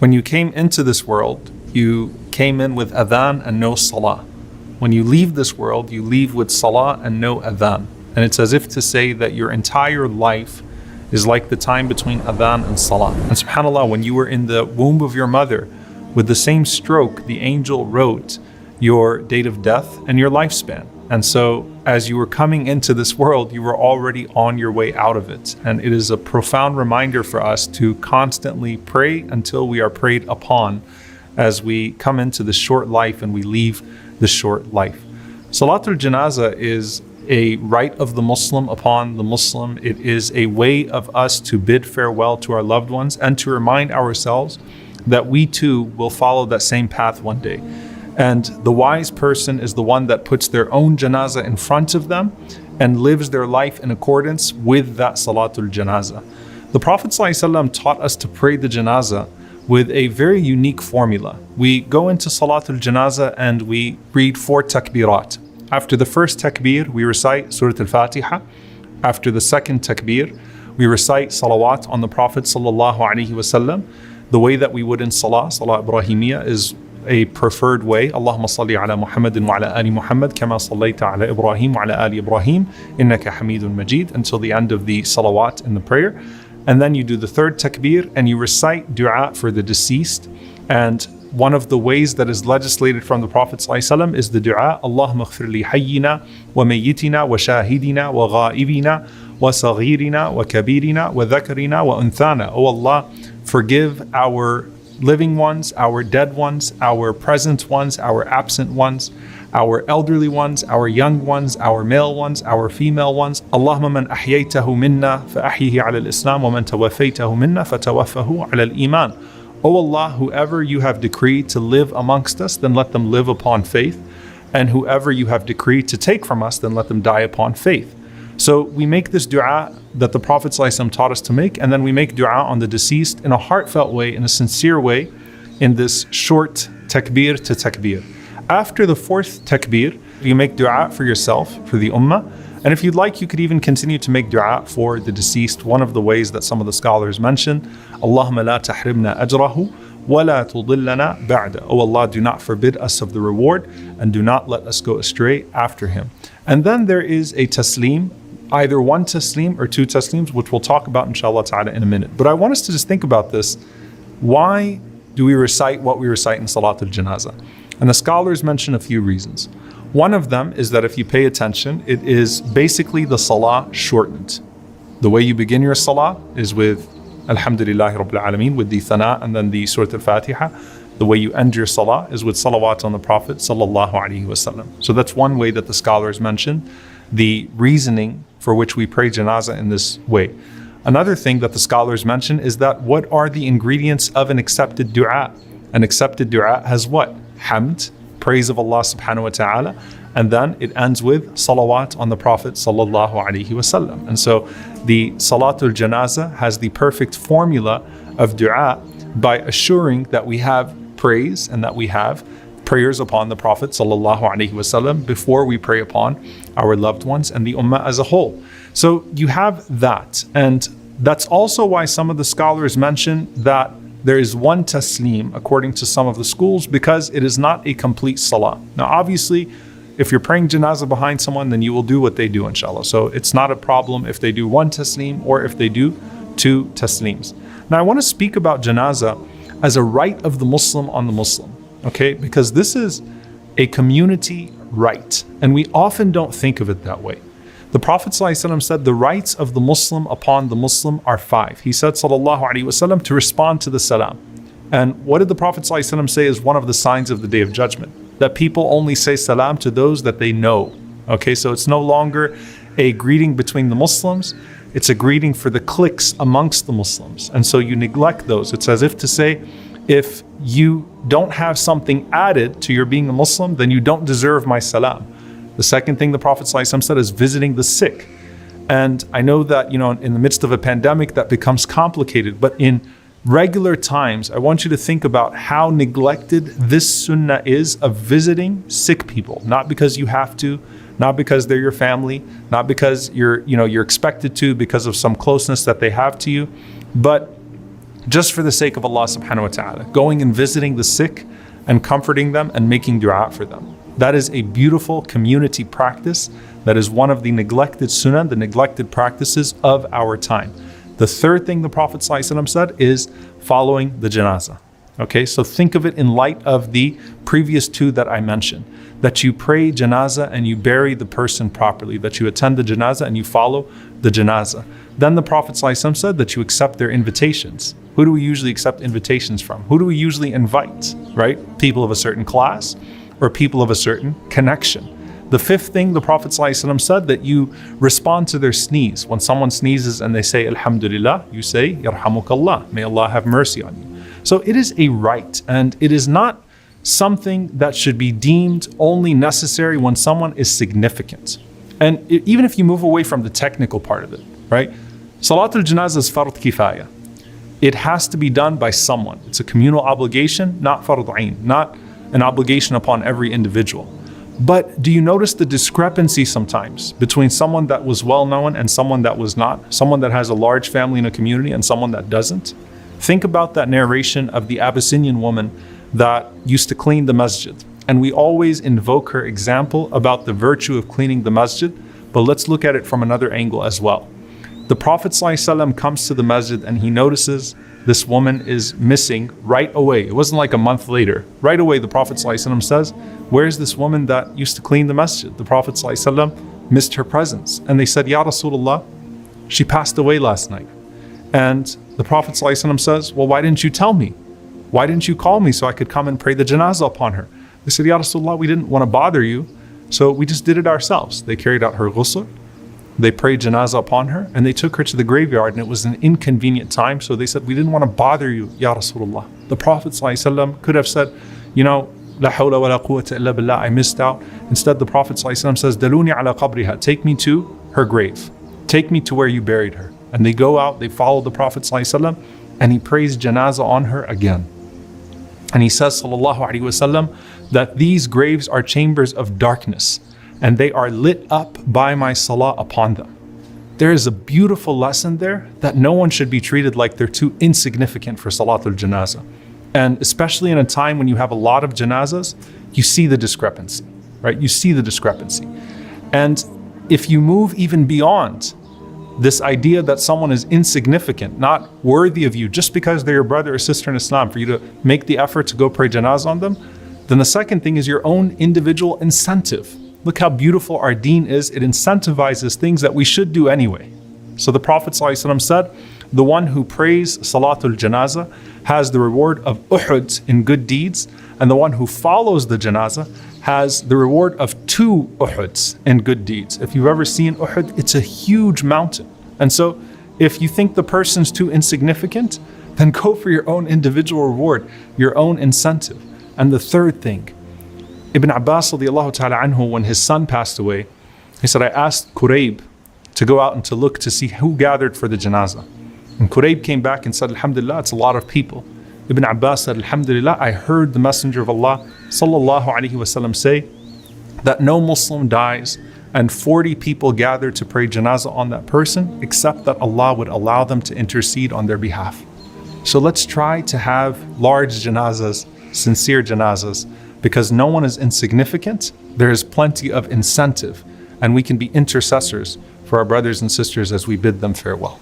When you came into this world, you came in with adhan and no salah. When you leave this world, you leave with salah and no adhan. And it's as if to say that your entire life is like the time between adhan and salah. And subhanAllah, when you were in the womb of your mother, with the same stroke, the angel wrote your date of death and your lifespan. And so as you were coming into this world, you were already on your way out of it. And it is a profound reminder for us to constantly pray until we are prayed upon as we come into this short life and we leave this short life. Salatul Janazah is a right of the Muslim upon the Muslim. It is a way of us to bid farewell to our loved ones and to remind ourselves that we too will follow that same path one day. And the wise person is the one that puts their own janazah in front of them and lives their life in accordance with that Salatul Janazah. The Prophet ﷺ taught us to pray the janazah with a very unique formula. We go into Salatul Janazah and we read 4 takbirat. After the first takbir, we recite Surah Al-Fatiha. After the second takbir, we recite salawat on the Prophet ﷺ. The way that we would in Salah Ibrahimiyya is a preferred way. Allahumma salli ala Muhammadin wa ala ali Muhammad kama sallaita ala Ibrahim wa ala ali Ibrahim innaka Hamidun Majid, until the end of the salawat in the prayer. And then you do the third takbir and you recite dua for the deceased. And one of the ways that is legislated from the Prophet ﷺ is the dua, Allahumma ighfir li hayyina wa mayyitina wa shahidina wa ghaibina wa saghirina wa kabirina wa dhakarina wa unthana. Oh Allah, forgive our living ones, our dead ones, our present ones, our absent ones, our elderly ones, our young ones, our male ones, our female ones. Allahumma man ahyaytahu minna fa ahyihi ala al-Islam wa man tawaffaytahu minna fa tawaffahu ala al-Iman. O Allah, whoever you have decreed to live amongst us, then let them live upon faith. And whoever you have decreed to take from us, then let them die upon faith. So we make this dua that the Prophet ﷺ taught us to make, and then we make dua on the deceased in a heartfelt way, in a sincere way, in this short takbir to takbir. After the fourth takbir, you make dua for yourself, for the ummah, and if you'd like, you could even continue to make dua for the deceased. One of the ways that some of the scholars mentioned, Allahumma la tahrimna ajrahu wa la tudillana ba'da. Oh Allah, do not forbid us of the reward and do not let us go astray after him. And then there is a taslim, either one taslim or 2 taslims, which we'll talk about inshallah ta'ala in a minute. But I want us to just think about this. Why do we recite what we recite in Salatul Janazah? And the scholars mention a few reasons. One of them is that if you pay attention, it is basically the salah shortened. The way you begin your salah is with Alhamdulillahi Rabbil Alameen, with the thana and then the Surah Al-Fatiha. The way you end your salah is with salawat on the Prophet sallallahu alaihi wasallam. So that's one way that the scholars mention the reasoning for which we pray janazah in this way. Another thing that the scholars mention is that what are the ingredients of an accepted dua? An accepted dua has what? Hamd, praise of Allah subhanahu wa ta'ala, and then it ends with salawat on the Prophet sallallahu alaihi wasallam. And so the Salatul Janazah has the perfect formula of dua by assuring that we have praise and that we have prayers upon the Prophet sallallahu alaihi wasallam before we pray upon our loved ones and the ummah as a whole. So you have that, and that's also why some of the scholars mention that there is one taslim according to some of the schools, because it is not a complete salah. Now obviously, if you're praying janazah behind someone, then you will do what they do inshallah. So it's not a problem if they do one taslim or if they do 2 taslims. Now I want to speak about janazah as a right of the Muslim on the Muslim, okay? Because this is a community right, and we often don't think of it that way. The Prophet ﷺ said the rights of the Muslim upon the Muslim are 5. He said sallallahu alaihi wasallam to respond to the salam. And what did the Prophet ﷺ say is one of the signs of the Day of Judgment? That people only say salam to those that they know. Okay, so it's no longer a greeting between the Muslims, it's a greeting for the cliques amongst the Muslims. And so you neglect those. It's as if to say, if you don't have something added to your being a Muslim, then you don't deserve my salam. The second thing the Prophet ﷺ said is visiting the sick. And I know that, in the midst of a pandemic that becomes complicated, but in regular times, I want you to think about how neglected this sunnah is of visiting sick people. Not because you have to, not because they're your family, not because you're expected to because of some closeness that they have to you, but just for the sake of Allah subhanahu wa ta'ala, going and visiting the sick and comforting them and making dua for them. That is a beautiful community practice. That is one of the neglected sunnah, the neglected practices of our time. The third thing the Prophet ﷺ said is following the janazah. Okay, so think of it in light of the previous two that I mentioned, that you pray janazah and you bury the person properly, that you attend the janazah and you follow the janazah. Then the Prophet ﷺ said that you accept their invitations. Who do we usually accept invitations from? Who do we usually invite, right? People of a certain class or people of a certain connection. The fifth thing the Prophet ﷺ said, that you respond to their sneeze. When someone sneezes and they say Alhamdulillah, you say Yarhamukallah, may Allah have mercy on you. So it is a right, and it is not something that should be deemed only necessary when someone is significant. And even if you move away from the technical part of it, right? Salatul Janazah is fard kifaya. It has to be done by someone. It's a communal obligation, not fard ayn, not an obligation upon every individual. But do you notice the discrepancy sometimes between someone that was well known and someone that was not? Someone that has a large family in a community and someone that doesn't? Think about that narration of the Abyssinian woman that used to clean the masjid. And we always invoke her example about the virtue of cleaning the masjid, but let's look at it from another angle as well. The Prophet ﷺ comes to the masjid and he notices this woman is missing right away. It wasn't like a month later. Right away, the Prophet ﷺ says, where's this woman that used to clean the masjid? The Prophet ﷺ missed her presence. And they said, Ya Rasulullah, she passed away last night. And the Prophet ﷺ says, well, why didn't you tell me? Why didn't you call me so I could come and pray the janazah upon her? They said, Ya Rasulullah, we didn't want to bother you, so we just did it ourselves. They carried out her ghusl, they prayed janazah upon her, and they took her to the graveyard, and it was an inconvenient time, so they said, we didn't want to bother you, Ya Rasulullah. The Prophet ﷺ could have said, La hawla wa la quwwata illa billah, I missed out. Instead, the Prophet ﷺ says, Daluni ala qabriha, take me to her grave. Take me to where you buried her. And they go out, they follow the Prophet ﷺ, and he prays janazah on her again. And he says, sallallahu alaihi wasallam, that these graves are chambers of darkness, and they are lit up by my salah upon them. There is a beautiful lesson there that no one should be treated like they're too insignificant for Salatul Janazah. And especially in a time when you have a lot of janazahs, you see the discrepancy, right? You see the discrepancy. And if you move even beyond this idea that someone is insignificant, not worthy of you, just because they're your brother or sister in Islam, for you to make the effort to go pray janazah on them, then the second thing is your own individual incentive. Look how beautiful our deen is. It incentivizes things that we should do anyway. So the Prophet ﷺ said, the one who prays Salatul Janazah has the reward of Uhud in good deeds, and the one who follows the Janazah has the reward of 2 Uhuds in good deeds. If you've ever seen Uhud, it's a huge mountain. And so if you think the person's too insignificant, then go for your own individual reward, your own incentive. And the third thing, Ibn Abbas radiallahu ta'ala anhu, when his son passed away, he said, I asked Qurayb to go out and to look to see who gathered for the janazah. And Qurayb came back and said, Alhamdulillah, it's a lot of people. Ibn Abbas said, Alhamdulillah, I heard the Messenger of Allah sallallahu alaihi wasallam say that no Muslim dies and 40 people gather to pray janazah on that person, except that Allah would allow them to intercede on their behalf. So let's try to have large janazahs, sincere janazahs, because no one is insignificant. There is plenty of incentive, and we can be intercessors for our brothers and sisters as we bid them farewell.